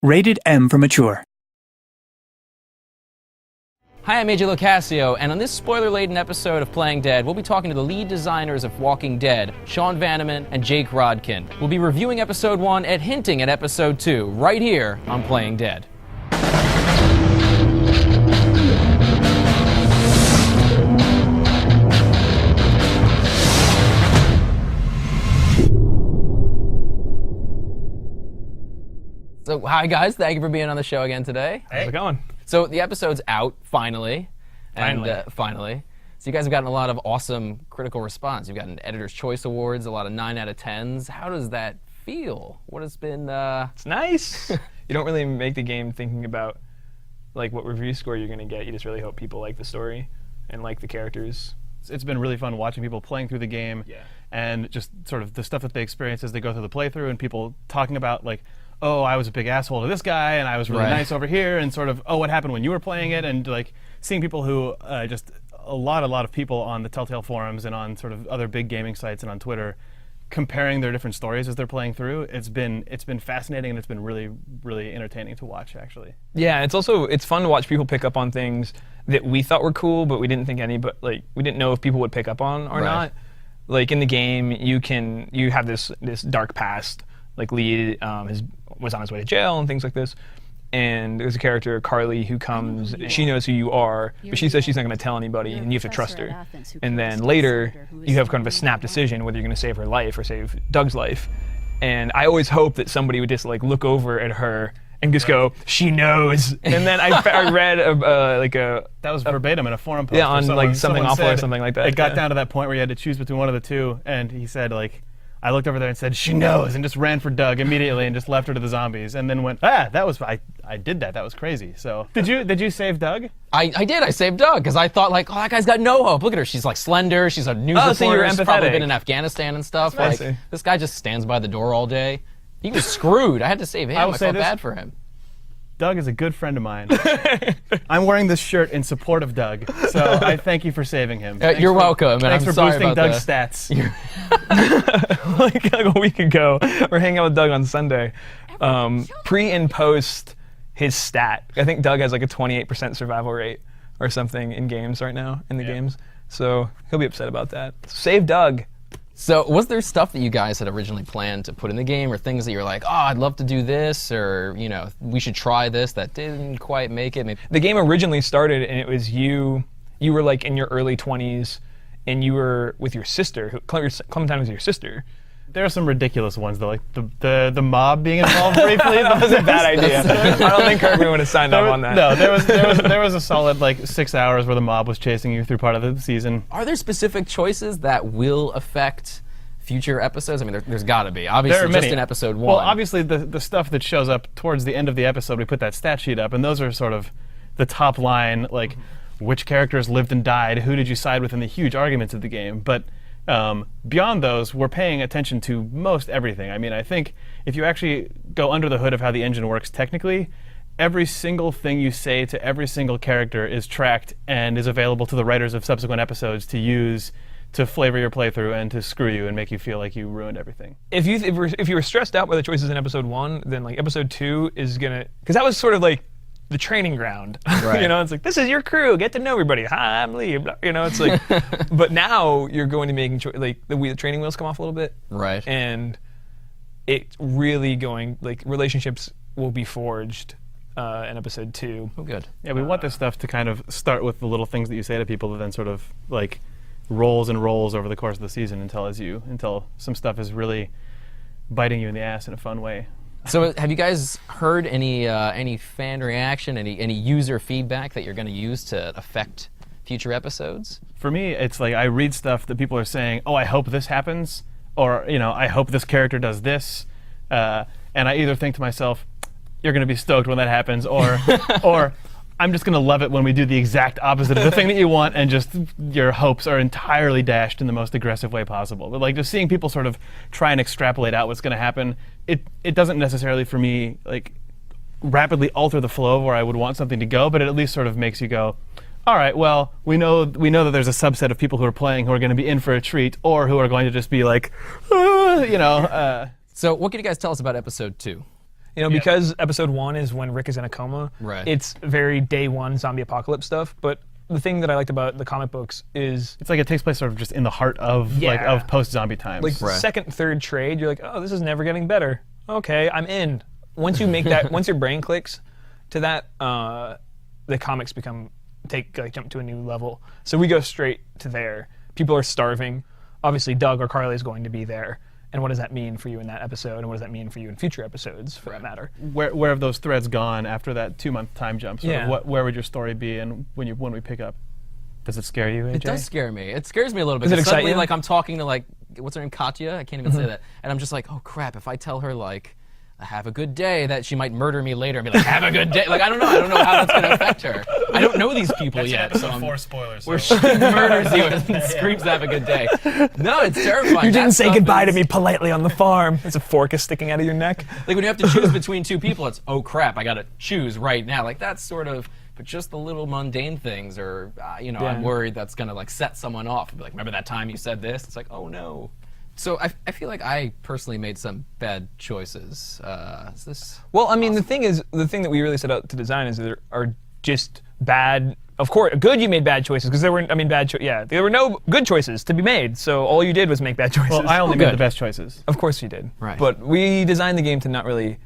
Rated M for mature. Hi, I'm AJ Locascio, and on this spoiler-laden episode of Playing Dead, we'll be talking to the lead designers of Walking Dead, Sean Vanaman and Jake Rodkin. We'll be reviewing Episode 1 and hinting at Episode 2, right here on Playing Dead. So, hi guys, thank you for being on the show again today. How's it going? So the episode's out, finally. Finally. Finally. So you guys have gotten a lot of awesome critical response. You've gotten Editor's Choice Awards, a lot of 9 out of 10s. How does that feel? What has been, It's nice. You don't really make the game thinking about like what review score you're gonna get. You just really hope people like the story and like the characters. It's been really fun watching people playing through the game and just sort of the stuff that they experience as they go through the playthrough, and people talking about like, oh, I was a big asshole to this guy, and I was really nice over here, and sort of, oh, what happened when you were playing it, and like seeing people who just a lot of people on the Telltale forums and on sort of other big gaming sites and on Twitter comparing their different stories as they're playing through. It's been fascinating, and it's been really, really entertaining to watch, actually. Yeah, it's fun to watch people pick up on things that we thought were cool, but we didn't think we didn't know if people would pick up on or not. Like in the game, you have this dark past. Like Lee was on his way to jail and things like this. And there's a character, Carly, who comes, she knows who you are, but she says she's not going to tell anybody, and you have to trust her. And then later, you have kind of a snap decision whether you're going to save her life or save Doug's life. And I always hope that somebody would just like look over at her and just go, she knows. And then I read that was verbatim in a forum post. Yeah, on like something awful or something like that. It got down to that point where you had to choose between one of the two, and he said like, I looked over there and said, she knows, and just ran for Doug immediately and just left her to the zombies, and then went, I did that. That was crazy. So did you save Doug? I did. I saved Doug because I thought like, oh, that guy's got no hope. Look at her. She's like slender. She's a news reporter. So you're She's probably empathetic. been in Afghanistan and stuff. That's Like nice. this guy just stands by the door all day. He was screwed. I had to save him. I felt bad for him. Doug is a good friend of mine. I'm wearing this shirt in support of Doug, so I thank you for saving him. You're welcome. Thanks and I'm for sorry boosting about Doug's that. stats. like a week ago, we're hanging out with Doug on Sunday. Pre and post his stat, I think Doug has like a 28% survival rate or something in games right now, in the games. So he'll be upset about that. Save Doug. So was there stuff that you guys had originally planned to put in the game, or things that you're like, oh, I'd love to do this, or we should try this that didn't quite make it? Maybe. The game originally started, and it was you were like in your early 20s, and you were with your sister. Clementine was your sister. There are some ridiculous ones though, like the mob being involved briefly. That was a bad idea. I don't think Kirkman would have signed up on that. No, there was a solid like 6 hours where the mob was chasing you through part of the season. Are there specific choices that will affect future episodes? I mean, there's got to be. Obviously, There are many. just in episode 1. Well, obviously the stuff that shows up towards the end of the episode, we put that stat sheet up, and those are sort of the top line, like which characters lived and died, who did you side with in the huge arguments of the game. But beyond those, we're paying attention to most everything. I mean, I think if you actually go under the hood of how the engine works technically, every single thing you say to every single character is tracked and is available to the writers of subsequent episodes to use to flavor your playthrough and to screw you and make you feel like you ruined everything. If you were stressed out by the choices in episode 1, then like episode 2 is gonna, because that was sort of like the training ground. Right. It's like, this is your crew, get to know everybody. Hi, I'm Lee. It's like, but now you're going to making like the training wheels come off a little bit. Right. And it's really going, like relationships will be forged in episode 2. Oh, good. Yeah, we want this stuff to kind of start with the little things that you say to people that then sort of like rolls and rolls over the course of the season until some stuff is really biting you in the ass in a fun way. So have you guys heard any fan reaction, any user feedback that you're going to use to affect future episodes? For me, it's like I read stuff that people are saying, oh, I hope this happens, or I hope this character does this, and I either think to myself, you're going to be stoked when that happens, or I'm just going to love it when we do the exact opposite of the thing that you want, and just your hopes are entirely dashed in the most aggressive way possible. But like just seeing people sort of try and extrapolate out what's going to happen, it doesn't necessarily for me like rapidly alter the flow of where I would want something to go, but it at least sort of makes you go, all right, well, we know that there's a subset of people who are playing who are going to be in for a treat, or who are going to just be like, So what can you guys tell us about episode 2? You know, because episode 1 is when Rick is in a coma. Right. It's very day 1 zombie apocalypse stuff. But the thing that I liked about the comic books is It's like it takes place sort of just in the heart of of post-zombie times. like second, third trade. You're like, oh, this is never getting better. Okay, I'm in. Once you make that, once your brain clicks to that, the comics jump to a new level. So we go straight to there. People are starving. Obviously, Doug or Carly is going to be there. And what does that mean for you in that episode? And what does that mean for you in future episodes, for that matter? Where have those threads gone after that 2-month time jump? Sort Yeah. of where would your story be, and when we pick up? Does it scare you, AJ? It does scare me. It scares me a little bit. Does it 'cause excite suddenly, you? like, I'm talking to, like, what's her name, Katya? I can't even say that. And I'm just like, oh crap! If I tell her like, have a good day, that she might murder me later and be like, have a good day. Like, I don't know how that's gonna affect her. I don't know these people yet. So I'm, spoilers. where she murders you and screams, have a good day. No, it's terrifying. You didn't That say stuff goodbye to is- me politely on the farm. There's a fork is sticking out of your neck. Like when you have to choose between two people, it's, oh crap, I gotta choose right now. Like that's sort of, but just the little mundane things, or I'm worried that's gonna like set someone off. And be like, remember that time you said this? It's like, oh no. So I feel like I personally made some bad choices. Is this? Well, I mean, the thing that we really set out to design is there are just bad. Of course, good. You made bad choices because there were. I mean, there were no good choices to be made. So all you did was make bad choices. Well, I only good. made the best choices. Of course you did. Right. But we designed the game to not really.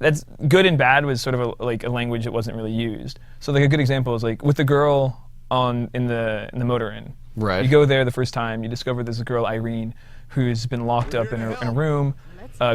That's good and bad was sort of like a language that wasn't really used. So like a good example is like with the girl in the motor inn. Right. You go there the first time, you discover there's a girl, Irene, who's been locked up in a room.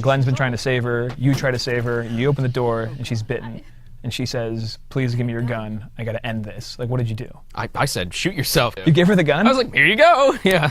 Glenn's been trying to save her. You try to save her. You open the door and she's bitten. And she says, please give me your gun. I got to end this. Like, what did you do? I said, shoot yourself. You gave her the gun? I was like, here you go. Yeah.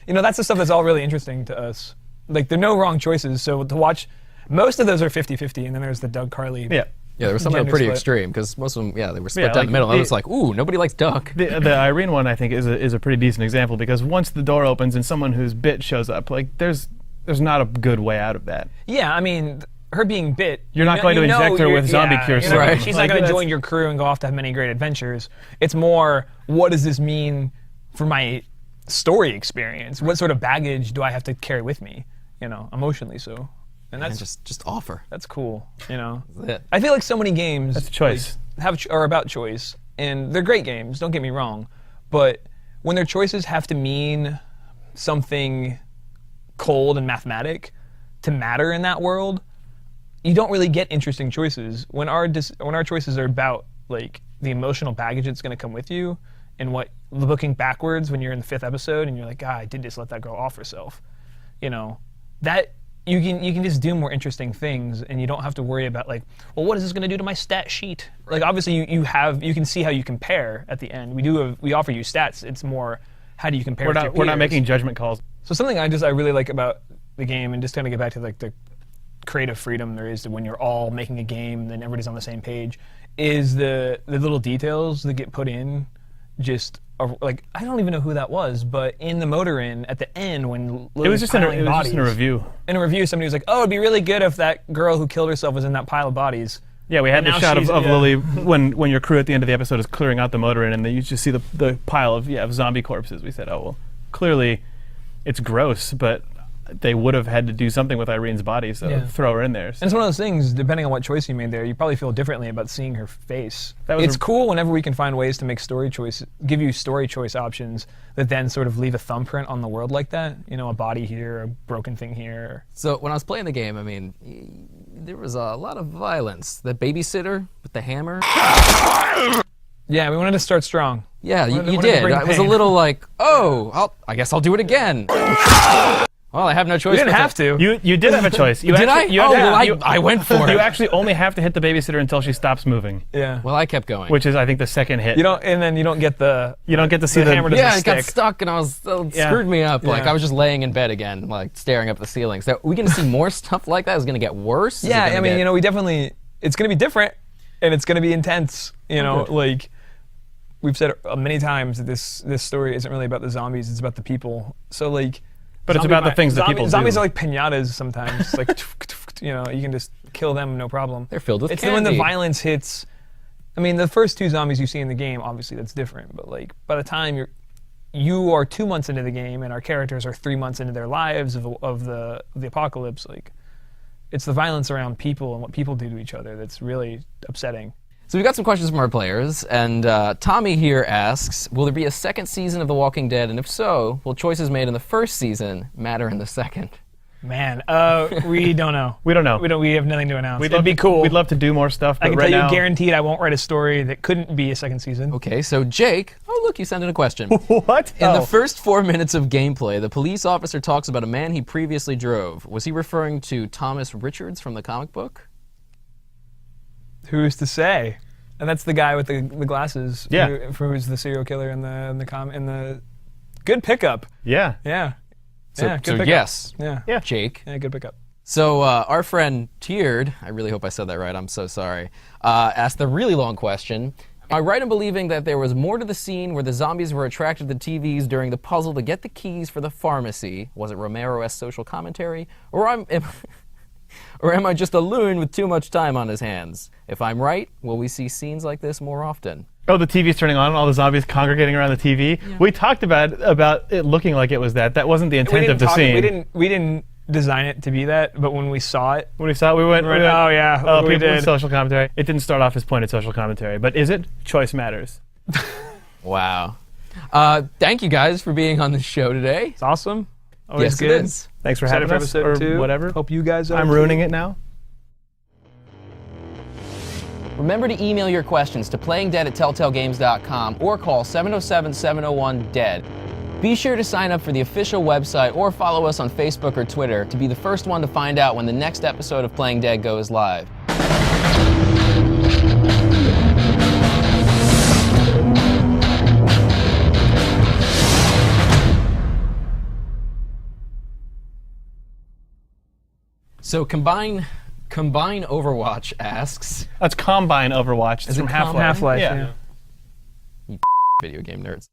You know, that's the stuff that's all really interesting to us. Like, there are no wrong choices. So to watch, most of those are 50-50. And then there's the Doug Carly. Yeah. Yeah, there was some that were Gender pretty split. extreme because most of them, they were split Yeah, down like the middle. And I the- was like, ooh, nobody likes Duck. The Irene one, I think, is a pretty decent example because once the door opens and someone who's bit shows up, like there's not a good way out of that. Yeah, I mean, her being bit. You're not going to inject her with zombie cure you know, Right. She's Like, not going to that's- join your crew and go off to have many great adventures. It's more, what does this mean for my story experience? What sort of baggage do I have to carry with me, emotionally? So, and And that's just offer. that's cool. That's it. I feel like so many games That's a choice. are about choice, and they're great games. Don't get me wrong, but when their choices have to mean something cold and mathematic to matter in that world, you don't really get interesting choices. When our choices are about like the emotional baggage that's going to come with you, and what looking backwards when you're in the 5th episode and you're like, God, I did just let that girl off herself, that. You can just do more interesting things, and you don't have to worry about like, well, what is this going to do to my stat sheet? Like obviously you can see how you compare at the end. We offer you stats. It's more how do you compare? We're with your not peers? making judgment calls. So something I really like about the game, and just kind of get back to like the creative freedom there is to when you're all making a game, then everybody's on the same page, is the little details that get put in. Just like I don't even know who that was, but in the motor inn at the end when It was just in a review. in a review, somebody was like, "Oh, it'd be really good if that girl who killed herself was in that pile of bodies." Yeah, we had And the now shot of she's- yeah. Lily when your crew at the end of the episode is clearing out the motor inn, and then you just see the pile of zombie corpses. We said, oh well, clearly it's gross, but they would have had to do something with Irene's body, so Yeah. throw her in there. So. And it's one of those things, depending on what choice you made there, you probably feel differently about seeing her face. That was It's a- cool whenever we can find ways to make give you story choice options that then sort of leave a thumbprint on the world like that. A body here, a broken thing here. So when I was playing the game, I mean, there was a lot of violence. The babysitter with the hammer. Yeah, we wanted to start strong. Yeah, you wanted to did. bring I was a pain. little like, I guess I'll do it again. Well, I have no choice. We didn't but have to. You did have a choice. You Did actually, I? You Oh, had- well, you- I went for You it. actually only have to hit the babysitter until she stops moving, Yeah. Well, I kept going. which is I think the second hit. And then you don't get the You don't get to see the the hammer doesn't yeah, it got stick. stuck, and I was it Yeah. screwed me up. Like Yeah. I was just laying in bed again, like staring up at the ceiling. So we gonna see more stuff like that? Is it gonna get worse? Is it Yeah, gonna I mean, get- we definitely, it's going to be different, and it's going to be intense. Like we've said many times that this story isn't really about the zombies; it's about the people. So like, But it's about the things that people do. Zombies are like pinatas sometimes. It's like you can just kill them no problem. They're filled with It's when the candy. violence hits. I mean, the first 2 zombies you see in the game, obviously that's different. But like by the time you are 2 months into the game, and our characters are 3 months into their lives of the apocalypse, like it's the violence around people and what people do to each other that's really upsetting. So we've got some questions from our players, and Tommy here asks, will there be a second season of The Walking Dead, and if so, will choices made in the first season matter in the second? Man, we don't know. We don't know. We have nothing to announce. It'd It'd be cool. We'd love to do more stuff, but I can right tell you now, guaranteed I won't write a story that couldn't be a second season. Okay, so Jake, oh look, you sent in a question. What? In the first 4 minutes of gameplay, the police officer talks about a man he previously drove. Was he referring to Thomas Richards from the comic book? Who's to say? And that's the guy with the glasses. Yeah. Who's the serial killer in the good pickup. Yeah. Yeah. So, yeah, good so pickup. yes, Yeah. Yeah. Jake. Yeah, good pickup. So our friend Tiered, I really hope I said that right, I'm so sorry, asked the really long question. Am I right in believing that there was more to the scene where the zombies were attracted to TVs during the puzzle to get the keys for the pharmacy? Was it Romero-esque social commentary? Or am I just a loon with too much time on his hands? If I'm right, will we see scenes like this more often? Oh, the TV's turning on and all the zombies congregating around the TV. Yeah. We talked about it looking like it was that. That wasn't the intent of the scene. We didn't design it to be that, but when we saw it, we went, oh yeah, oh, we people did. with social commentary. It didn't start off as pointed social commentary, but is it? Choice matters. Wow. Thank you guys for being on the show today. It's awesome. Always yes, good. It is. Thanks for having us, episode or 2. whatever. Hope you guys are. I'm ruining it now. Remember to email your questions to playingdead@telltalegames.com or call 707-701-DEAD. Be sure to sign up for the official website or follow us on Facebook or Twitter to be the first one to find out when the next episode of Playing Dead goes live. So Combine Overwatch asks... That's Combine Overwatch. It's Is it from Half-Life. Half-Life, yeah. Video game nerds.